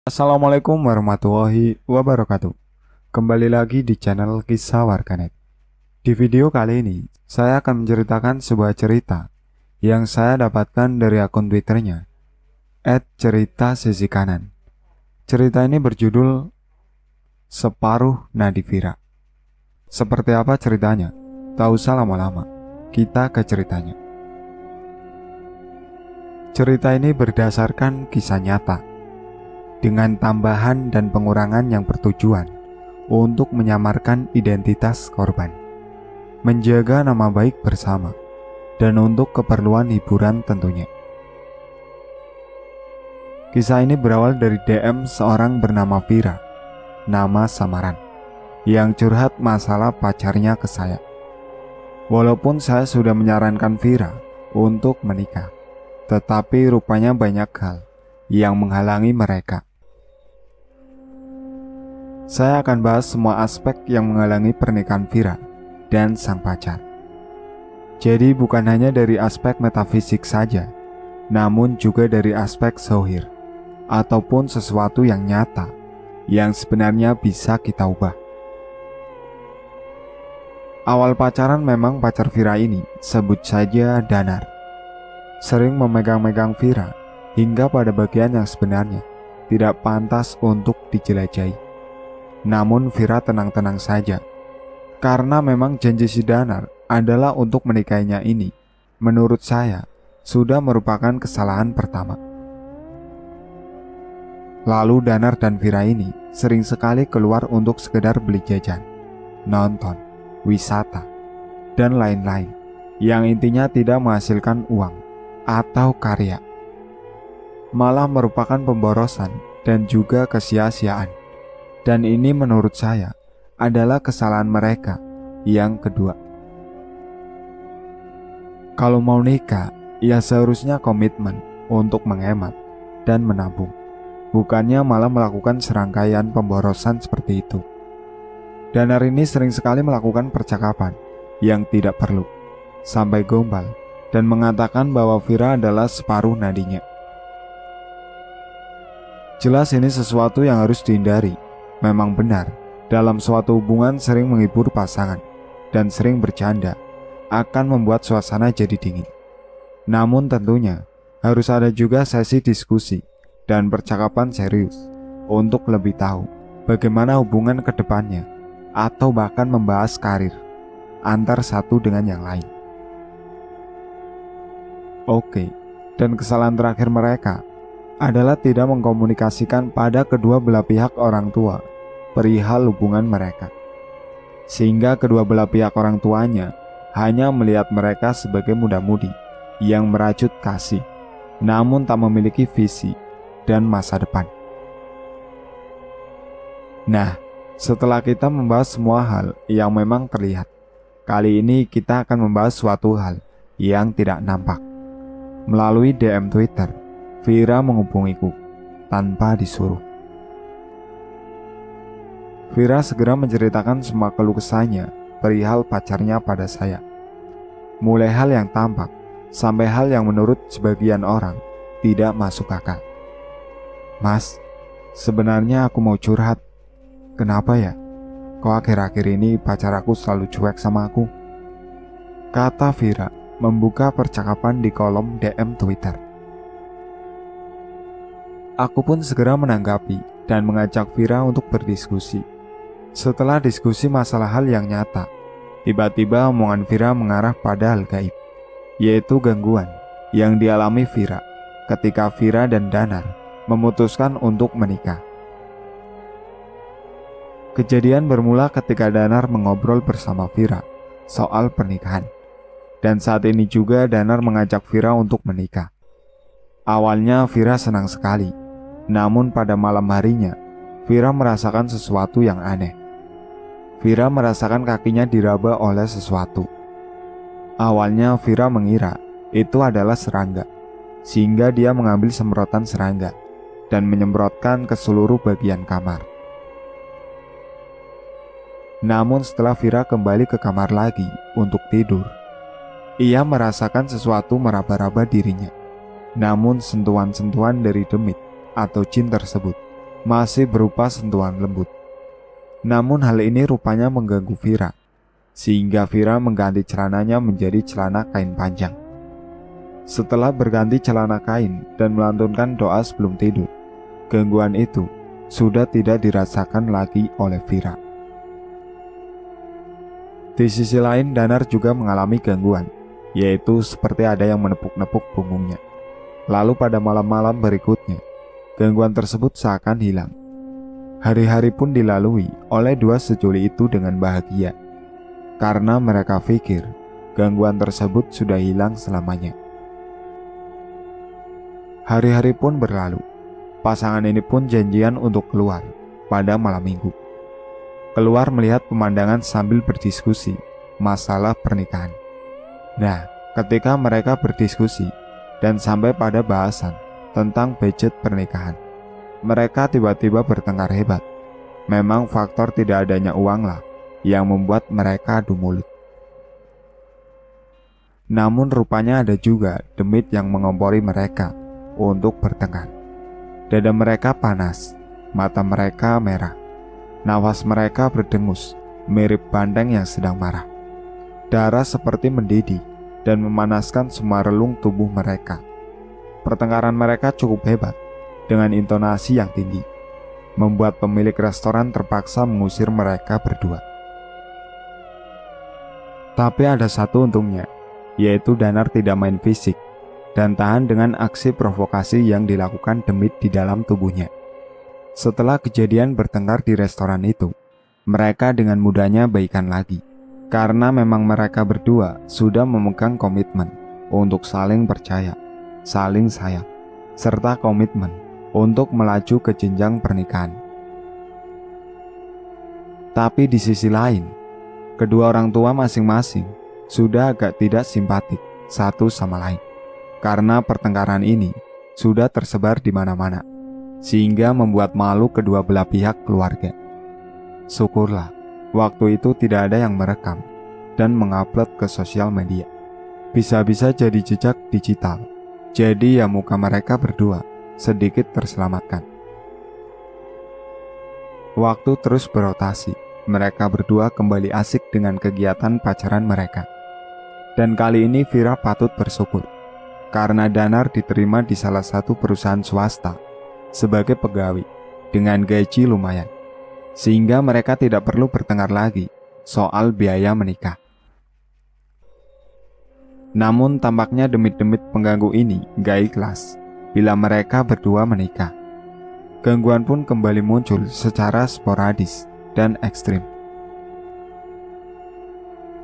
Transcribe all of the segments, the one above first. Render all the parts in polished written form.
Assalamualaikum warahmatullahi wabarakatuh. Kembali lagi di channel Kisah Warganet. Di video kali ini, saya akan menceritakan sebuah cerita yang saya dapatkan dari akun Twitternya @cerita_sisi_kanan. Cerita ini berjudul Separuh Nadi Vira. Seperti apa ceritanya? Tak usah lama-lama, kita ke ceritanya. Cerita ini berdasarkan kisah nyata, dengan tambahan dan pengurangan yang bertujuan untuk menyamarkan identitas korban, menjaga nama baik bersama, dan untuk keperluan hiburan tentunya. Kisah ini berawal dari DM seorang bernama Vira, nama samaran, yang curhat masalah pacarnya ke saya. Walaupun saya sudah menyarankan Vira untuk menikah, tetapi rupanya banyak hal yang menghalangi mereka. Saya akan bahas semua aspek yang menghalangi pernikahan Vira dan sang pacar. Jadi bukan hanya dari aspek metafisik saja, namun juga dari aspek zahir, ataupun sesuatu yang nyata, yang sebenarnya bisa kita ubah. Awal pacaran memang pacar Vira ini, sebut saja Danar, sering memegang-megang Vira hingga pada bagian yang sebenarnya tidak pantas untuk dijelajahi. Namun Vira tenang-tenang saja, karena memang janji si Danar adalah untuk menikahinya ini, menurut saya, sudah merupakan kesalahan pertama. Lalu Danar dan Vira ini sering sekali keluar untuk sekedar beli jajan, nonton, wisata, dan lain-lain, yang intinya tidak menghasilkan uang atau karya, malah merupakan pemborosan dan juga kesia-siaan. Dan ini menurut saya adalah kesalahan mereka yang kedua. Kalau mau nikah, ya seharusnya komitmen untuk menghemat dan menabung, bukannya malah melakukan serangkaian pemborosan seperti itu. Danar ini sering sekali melakukan percakapan yang tidak perlu, sampai gombal dan mengatakan bahwa Vira adalah separuh nadinya. Jelas ini sesuatu yang harus dihindari. Memang benar, dalam suatu hubungan sering menghibur pasangan dan sering bercanda akan membuat suasana jadi dingin. Namun tentunya harus ada juga sesi diskusi dan percakapan serius untuk lebih tahu bagaimana hubungan ke depannya, atau bahkan membahas karir antar satu dengan yang lain. Oke, dan kesalahan terakhir mereka adalah tidak mengkomunikasikan pada kedua belah pihak orang tua perihal hubungan mereka, sehingga kedua belah pihak orang tuanya hanya melihat mereka sebagai muda-mudi yang merajut kasih, namun tak memiliki visi dan masa depan. Nah, setelah kita membahas semua hal yang memang terlihat, kali ini kita akan membahas suatu hal yang tidak nampak. Melalui DM Twitter, Vira menghubungiku tanpa disuruh. Vira segera menceritakan semua keluh kesahnya perihal pacarnya pada saya. Mulai hal yang tampak sampai hal yang menurut sebagian orang tidak masuk akal. Mas, sebenarnya aku mau curhat. Kenapa ya? Kok akhir-akhir ini pacar aku selalu cuek sama aku? Kata Vira membuka percakapan di kolom DM Twitter. Aku pun segera menanggapi dan mengajak Vira untuk berdiskusi. Setelah diskusi masalah hal yang nyata, tiba-tiba omongan Vira mengarah pada hal gaib, yaitu gangguan yang dialami Vira ketika Vira dan Danar memutuskan untuk menikah. Kejadian bermula ketika Danar mengobrol bersama Vira soal pernikahan, dan saat ini juga Danar mengajak Vira untuk menikah. Awalnya Vira senang sekali, namun pada malam harinya Vira merasakan sesuatu yang aneh. Vira merasakan kakinya diraba oleh sesuatu. Awalnya Vira mengira itu adalah serangga, sehingga dia mengambil semprotan serangga dan menyemprotkan ke seluruh bagian kamar. Namun setelah Vira kembali ke kamar lagi untuk tidur, ia merasakan sesuatu meraba-raba dirinya. Namun sentuhan-sentuhan dari demit atau jin tersebut masih berupa sentuhan lembut. Namun hal ini rupanya mengganggu Vira, sehingga Vira mengganti celananya menjadi celana kain panjang. Setelah berganti celana kain dan melantunkan doa sebelum tidur, gangguan itu sudah tidak dirasakan lagi oleh Vira. Di sisi lain, Danar juga mengalami gangguan, yaitu seperti ada yang menepuk-nepuk punggungnya. Lalu pada malam-malam berikutnya, gangguan tersebut seakan hilang. Hari-hari pun dilalui oleh dua sejoli itu dengan bahagia, karena mereka pikir gangguan tersebut sudah hilang selamanya. Hari-hari pun berlalu. Pasangan ini pun janjian untuk keluar pada malam minggu. Keluar melihat pemandangan sambil berdiskusi masalah pernikahan. Nah, ketika mereka berdiskusi dan sampai pada bahasan tentang budget pernikahan, mereka tiba-tiba bertengkar hebat. Memang faktor tidak adanya uang lah yang membuat mereka adu mulut. Namun rupanya ada juga demit yang mengompori mereka untuk bertengkar. Dada mereka panas, mata mereka merah, nafas mereka berdengus, mirip bandeng yang sedang marah. Darah seperti mendidih dan memanaskan semua relung tubuh mereka. Pertengkaran mereka cukup hebat, dengan intonasi yang tinggi, membuat pemilik restoran terpaksa mengusir mereka berdua. Tapi ada satu untungnya, yaitu Danar tidak main fisik dan tahan dengan aksi provokasi yang dilakukan demit di dalam tubuhnya. Setelah kejadian bertengkar di restoran itu, mereka dengan mudahnya baikan lagi, karena memang mereka berdua sudah memegang komitmen untuk saling percaya, saling sayang, serta komitmen untuk melaju ke jenjang pernikahan. Tapi di sisi lain, kedua orang tua masing-masing sudah agak tidak simpatik satu sama lain, karena pertengkaran ini sudah tersebar di mana-mana, sehingga membuat malu kedua belah pihak keluarga. Syukurlah, waktu itu tidak ada yang merekam dan mengupload ke sosial media. Bisa-bisa jadi jejak digital, jadi ya muka mereka berdua sedikit terselamatkan. Waktu terus berotasi, mereka berdua kembali asik dengan kegiatan pacaran mereka. Dan kali ini Vira patut bersyukur, karena Danar diterima di salah satu perusahaan swasta sebagai pegawai dengan gaji lumayan, sehingga mereka tidak perlu bertengkar lagi soal biaya menikah. Namun tampaknya demit-demit pengganggu ini gak ikhlas bila mereka berdua menikah. Gangguan pun kembali muncul secara sporadis dan ekstrim.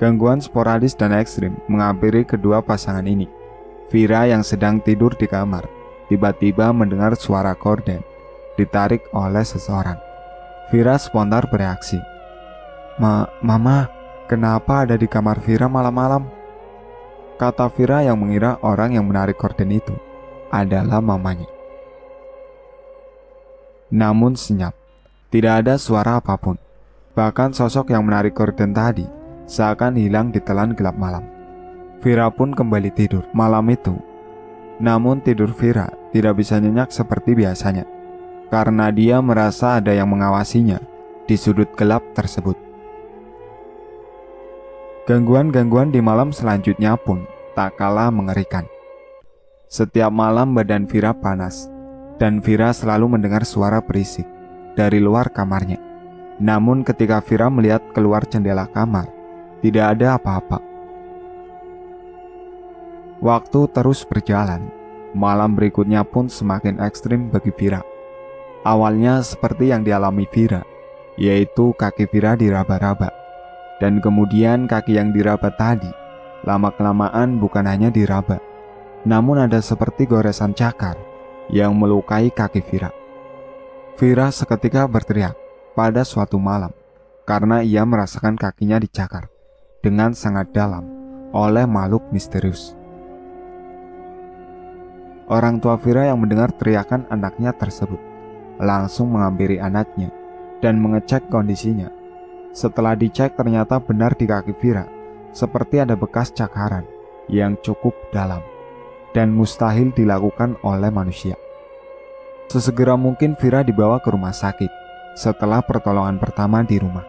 Gangguan sporadis dan ekstrim menghampiri kedua pasangan ini. Vira yang sedang tidur di kamar tiba-tiba mendengar suara korden ditarik oleh seseorang. Vira spontan bereaksi. Mama, kenapa ada di kamar Vira malam-malam? Kata Vira yang mengira orang yang menarik korden itu adalah mamanya. Namun senyap, tidak ada suara apapun. Bahkan sosok yang menarik korden tadi seakan hilang ditelan gelap malam. Vira pun kembali tidur malam itu. Namun tidur Vira tidak bisa nyenyak seperti biasanya, karena dia merasa ada yang mengawasinya di sudut gelap tersebut. Gangguan-gangguan di malam selanjutnya pun tak kalah mengerikan. Setiap malam badan Vira panas, dan Vira selalu mendengar suara berisik dari luar kamarnya. Namun ketika Vira melihat keluar jendela kamar, tidak ada apa-apa. Waktu terus berjalan, malam berikutnya pun semakin ekstrim bagi Vira. Awalnya seperti yang dialami Vira, yaitu kaki Vira diraba-raba, dan kemudian kaki yang diraba tadi lama-kelamaan bukan hanya diraba, namun ada seperti goresan cakar yang melukai kaki Vira. Vira seketika berteriak pada suatu malam karena ia merasakan kakinya dicakar dengan sangat dalam oleh makhluk misterius. Orang tua Vira yang mendengar teriakan anaknya tersebut langsung menghampiri anaknya dan mengecek kondisinya. Setelah dicek ternyata benar di kaki Vira seperti ada bekas cakaran yang cukup dalam dan mustahil dilakukan oleh manusia. Sesegera mungkin Vira dibawa ke rumah sakit setelah pertolongan pertama di rumah.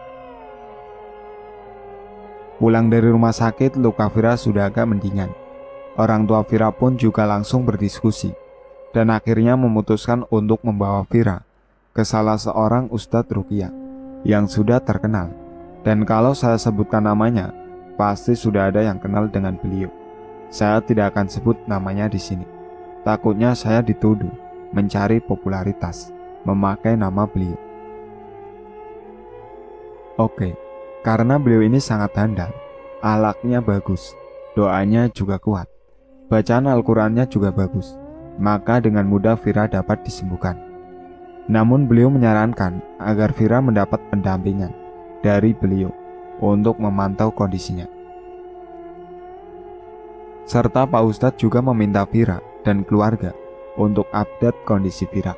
Pulang dari rumah sakit, luka Vira sudah agak mendingan. Orang tua Vira pun juga langsung berdiskusi dan akhirnya memutuskan untuk membawa Vira ke salah seorang ustadz ruqyah yang sudah terkenal. Dan kalau saya sebutkan namanya, pasti sudah ada yang kenal dengan beliau. Saya tidak akan sebut namanya di sini. Takutnya saya dituduh mencari popularitas memakai nama beliau. Oke, karena beliau ini sangat handal, akhlaknya bagus, doanya juga kuat, bacaan Al-Qurannya juga bagus, maka dengan mudah Vira dapat disembuhkan. Namun beliau menyarankan agar Vira mendapat pendampingan dari beliau untuk memantau kondisinya. Serta Pak Ustadz juga meminta Vira dan keluarga untuk update kondisi Vira,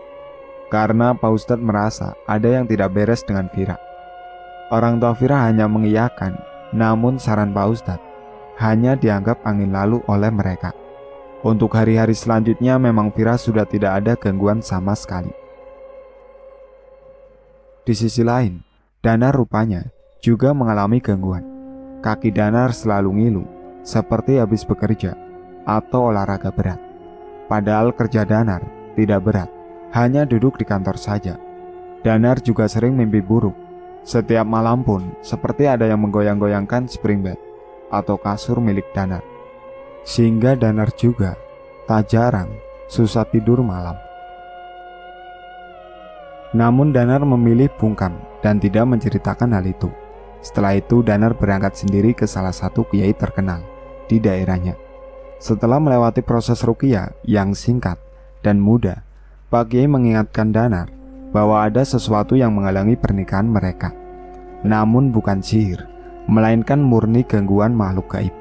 karena Pak Ustadz merasa ada yang tidak beres dengan Vira. Orang tua Vira hanya mengiyakan, namun saran Pak Ustadz hanya dianggap angin lalu oleh mereka. Untuk hari-hari selanjutnya memang Vira sudah tidak ada gangguan sama sekali. Di sisi lain, Danar rupanya juga mengalami gangguan. Kaki Danar selalu ngilu, seperti habis bekerja atau olahraga berat. Padahal kerja Danar tidak berat, hanya duduk di kantor saja. Danar juga sering mimpi buruk. Setiap malam pun seperti ada yang menggoyang-goyangkan spring bed atau kasur milik Danar. Sehingga Danar juga tak jarang susah tidur malam. Namun Danar memilih bungkam dan tidak menceritakan hal itu. Setelah itu Danar berangkat sendiri ke salah satu kiai terkenal di daerahnya. Setelah melewati proses ruqyah yang singkat dan mudah, Pak Kiai mengingatkan Danar bahwa ada sesuatu yang menghalangi pernikahan mereka. Namun bukan sihir, melainkan murni gangguan makhluk gaib.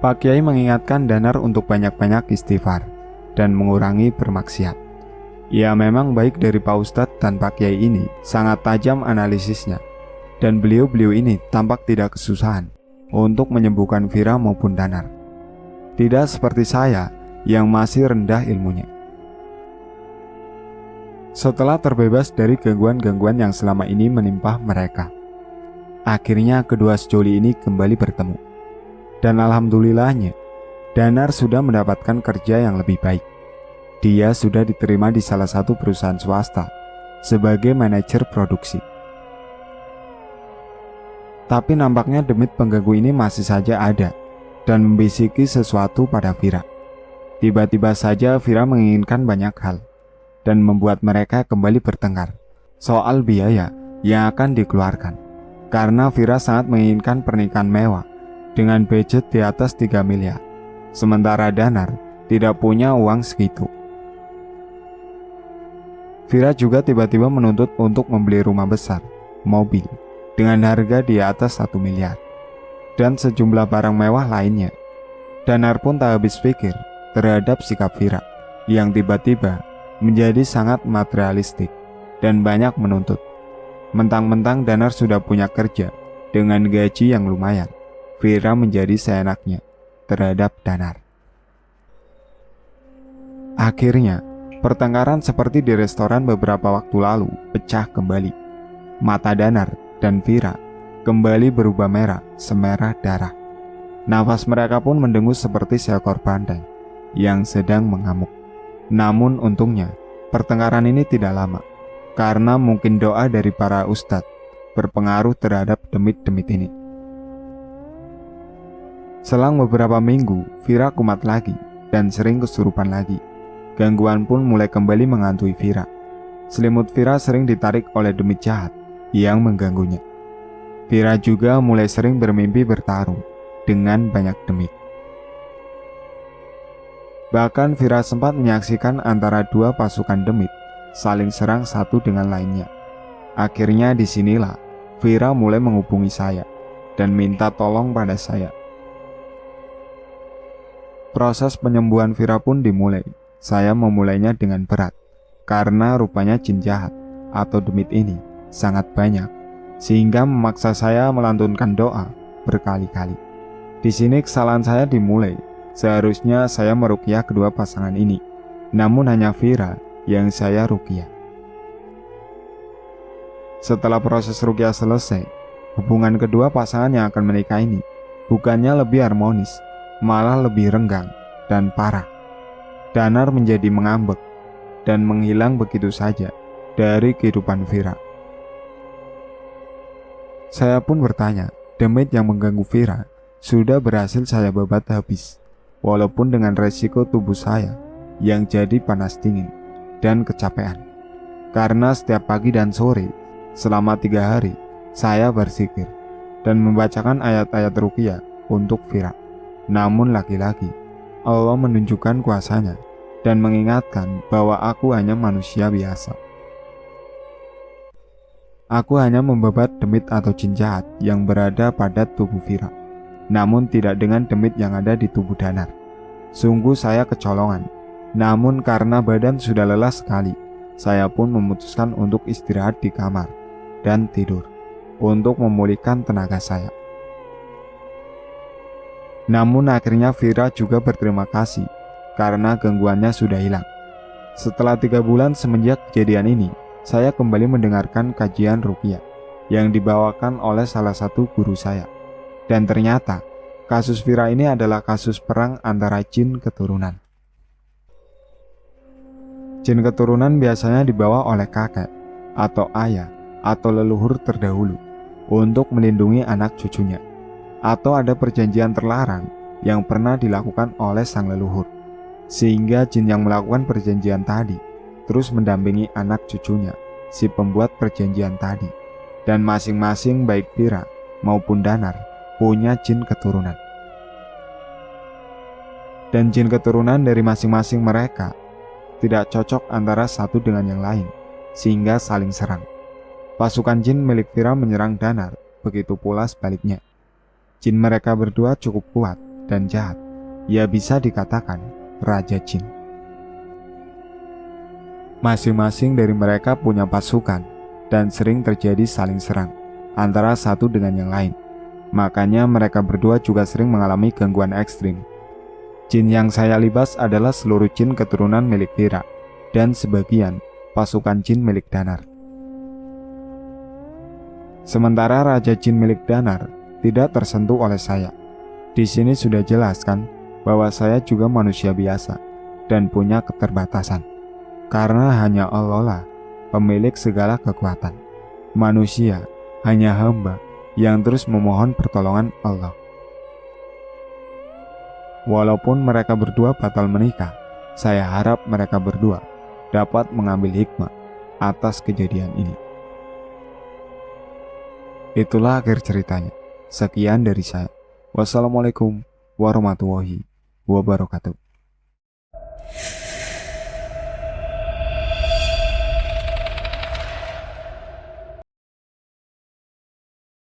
Pak Kiai mengingatkan Danar untuk banyak-banyak istighfar dan mengurangi bermaksiat. Ya memang baik dari Pak Ustadz dan Pak Kiai ini sangat tajam analisisnya, dan beliau-beliau ini tampak tidak kesusahan untuk menyembuhkan Vira maupun Danar. Tidak seperti saya yang masih rendah ilmunya. Setelah terbebas dari gangguan-gangguan yang selama ini menimpa mereka, akhirnya kedua sejoli ini kembali bertemu. Dan alhamdulillahnya, Danar sudah mendapatkan kerja yang lebih baik. Dia sudah diterima di salah satu perusahaan swasta sebagai manajer produksi. Tapi nampaknya demit pengganggu ini masih saja ada dan membisiki sesuatu pada Vira. Tiba-tiba saja Vira menginginkan banyak hal dan membuat mereka kembali bertengkar soal biaya yang akan dikeluarkan. Karena Vira sangat menginginkan pernikahan mewah dengan budget di atas 3 miliar. Sementara Danar tidak punya uang segitu. Vira juga tiba-tiba menuntut untuk membeli rumah besar, mobil, dengan harga di atas 1 miliar, dan sejumlah barang mewah lainnya. Danar pun tak habis pikir terhadap sikap Vira yang tiba-tiba menjadi sangat materialistik dan banyak menuntut. Mentang-mentang Danar sudah punya kerja dengan gaji yang lumayan, Vira menjadi seenaknya terhadap Danar. Akhirnya, pertengkaran seperti di restoran beberapa waktu lalu pecah kembali. Mata Danar dan Vira kembali berubah merah semerah darah. Nafas mereka pun mendengus seperti seekor banteng yang sedang mengamuk. Namun untungnya pertengkaran ini tidak lama, karena mungkin doa dari para ustadz berpengaruh terhadap demit-demit ini. Selang beberapa minggu, Vira kumat lagi dan sering kesurupan lagi. Gangguan pun mulai kembali menghantui Vira. Selimut Vira sering ditarik oleh demit jahat yang mengganggunya. Vira juga mulai sering bermimpi bertarung dengan banyak demit. Bahkan Vira sempat menyaksikan antara dua pasukan demit saling serang satu dengan lainnya. Akhirnya disinilah Vira mulai menghubungi saya dan minta tolong pada saya. Proses penyembuhan Vira pun dimulai. Saya memulainya dengan berat, karena rupanya jin jahat atau demit ini sangat banyak, sehingga memaksa saya melantunkan doa berkali-kali. Di sini kesalahan saya dimulai. Seharusnya saya meruqyah kedua pasangan ini, namun hanya Vira yang saya ruqyah. Setelah proses ruqyah selesai, hubungan kedua pasangan yang akan menikah ini bukannya lebih harmonis, malah lebih renggang dan parah. Danar menjadi mengambek dan menghilang begitu saja dari kehidupan Vira. Saya pun bertanya, demit yang mengganggu Vira sudah berhasil saya babat habis, walaupun dengan resiko tubuh saya yang jadi panas dingin dan kecapean. Karena setiap pagi dan sore selama 3 hari saya berzikir dan membacakan ayat-ayat ruqyah untuk Vira. Namun lagi-lagi Allah menunjukkan kuasanya dan mengingatkan bahwa aku hanya manusia biasa. Aku hanya membabat demit atau jin jahat yang berada pada tubuh Vira, namun tidak dengan demit yang ada di tubuh Danar. Sungguh saya kecolongan, namun karena badan sudah lelah sekali, saya pun memutuskan untuk istirahat di kamar dan tidur untuk memulihkan tenaga saya. Namun akhirnya Vira juga berterima kasih karena gangguannya sudah hilang. Setelah 3 bulan semenjak kejadian ini, saya kembali mendengarkan kajian ruqyah yang dibawakan oleh salah satu guru saya. Dan ternyata kasus Vira ini adalah kasus perang antara jin keturunan. Jin keturunan biasanya dibawa oleh kakek atau ayah atau leluhur terdahulu untuk melindungi anak cucunya. Atau ada perjanjian terlarang yang pernah dilakukan oleh sang leluhur, sehingga jin yang melakukan perjanjian tadi terus mendampingi anak cucunya, si pembuat perjanjian tadi. Dan masing-masing baik Vira maupun Danar punya jin keturunan. Dan jin keturunan dari masing-masing mereka tidak cocok antara satu dengan yang lain, sehingga saling serang. Pasukan jin milik Vira menyerang Danar, begitu pula sebaliknya. Jin mereka berdua cukup kuat dan jahat, ya bisa dikatakan raja jin. Masing-masing dari mereka punya pasukan dan sering terjadi saling serang antara satu dengan yang lain. Makanya mereka berdua juga sering mengalami gangguan ekstrim. Jin yang saya libas adalah seluruh jin keturunan milik Vira dan sebagian pasukan jin milik Danar. Sementara raja jin milik Danar tidak tersentuh oleh saya. Di sini sudah jelas kan bahwa saya juga manusia biasa dan punya keterbatasan. Karena hanya Allah lah pemilik segala kekuatan. Manusia hanya hamba yang terus memohon pertolongan Allah. Walaupun mereka berdua batal menikah, saya harap mereka berdua dapat mengambil hikmah atas kejadian ini. Itulah akhir ceritanya. Sekian dari saya. Wassalamualaikum warahmatullahi wabarakatuh.